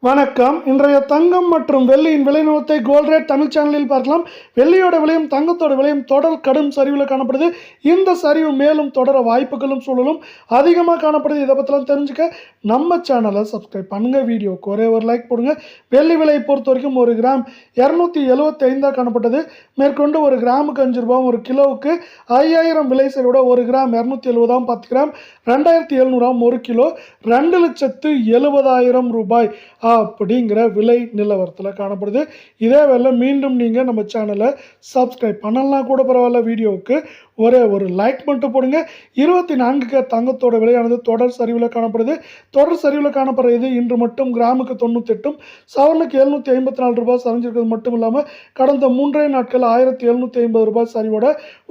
வணக்கம். இன்றைய தங்கம் மற்றும் வெள்ளியின் விலை நிலவரத்தை கோல்ட் ரேட் தமிழ் சேனலில் பார்க்கலாம். வெள்ளியோட விலையும் தங்கத்தோட விலையும் தொடர் கடும் சரிவில் காணப்படுது. இந்த சரிவு மேலும் தொடர வாய்ப்புகளும் சூழலும் அதிகமாக காணப்படுது. இதை பற்றிலாம் தெரிஞ்சுக்க நம்ம சேனலை சப்ஸ்கிரைப் பண்ணுங்க. வீடியோக்கு ஒரே ஒரு லைக் போடுங்க. வெள்ளி விலையை பொறுத்த வரைக்கும் ஒரு கிராம் 275 காணப்பட்டது. மேற்கொண்டு ஒரு கிராமுக்கு 5 ரூபாயும், ஒரு கிலோவுக்கு 5000 விலை சரிவோட ஒரு கிராம் 270, 10 கிராம் 2700 ஒரு கிலோ 2,70,000 ரூபாய் அப்படிங்கிற விலை நிலவரத்தில் காணப்படுது. இதே வேலை மீண்டும் நீங்கள் நம்ம சேனலை சப்ஸ்கிரைப் பண்ணலாம் கூட பரவாயில்ல. வீடியோவுக்கு ஒரே ஒரு லைக் மட்டும் போடுங்க. 24K தங்கத்தோட விலையானது தொடர் சரிவில் காணப்படுது. தொடர் சரிவில் காணப்படுறது இன்று மட்டும் கிராமுக்கு 98, சவரனுக்கு 754 ரூபாய் சரிஞ்சிருக்கிறது மட்டும் இல்லாமல் கடந்த 3 நாட்கள் 1750 ரூபாய் சரிவோட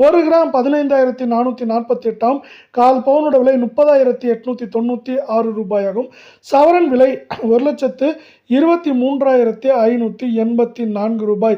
ஒரு கிராம் 15,448, கால் பவுனோட விலை 30,896 ரூபாயாகும். சவரன் விலை 1,23,584 ரூபாய்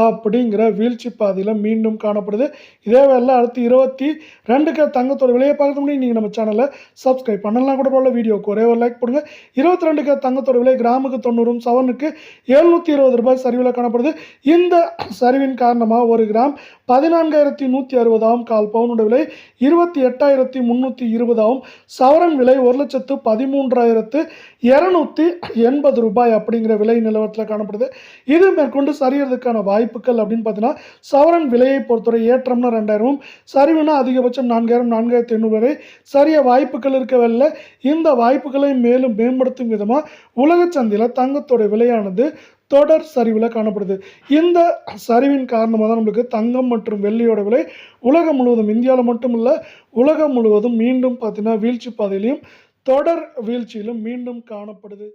அப்படிங்கிற வீழ்ச்சி பாதையில் மீண்டும் காணப்படுது. இதே வேலை அடுத்து 22K தங்கத்தோட விலையை பார்க்க முடியும். நீங்கள் நம்ம சேனலை சப்ஸ்கிரைப் பண்ணலாம் கூட போல. வீடியோக்கு ஒரே ஒரு லைக் போடுங்க. 22K தங்கத்தோட விலை கிராமுக்கு 90, சவரனுக்கு 720 ரூபாய் சரிவில் காணப்படுது. இந்த சரிவின் காரணமாக ஒரு கிராம் 14,160, கால் பவுனோட விலை 28,320, சவரன் விலை 1,13,280 ரூபாய் அப்படிங்கிற விலை நிலவரத்தில் காணப்படுது. இது மேற்கொண்டு சரியறதுக்கான வாய்ப்புகள் அப்படின்னு பார்த்தீங்கன்னா, சவரன் விலையை பொறுத்தவரை ஏற்றம்னா 2000, சரிவுனா அதிகபட்சம் 4000, 4800 வரை சரிய வாய்ப்புகள் இருக்கவில்லை. இந்த வாய்ப்புகளை மேலும் மேம்படுத்தும் விதமாக உலக சந்தையில் தங்கத்தோட விலையானது தொடர் சரிவில் காணப்படுது. இந்த சரிவின் காரணமாக தான் நம்மளுக்கு தங்கம் மற்றும் வெள்ளியோட விலை உலகம் முழுவதும், இந்தியாவில் மட்டும் இல்லை உலகம் முழுவதும் மீண்டும் பார்த்தீங்கன்னா வீழ்ச்சி பாதையிலையும் தொடர் வீழ்ச்சியிலும் மீண்டும் காணப்படுது.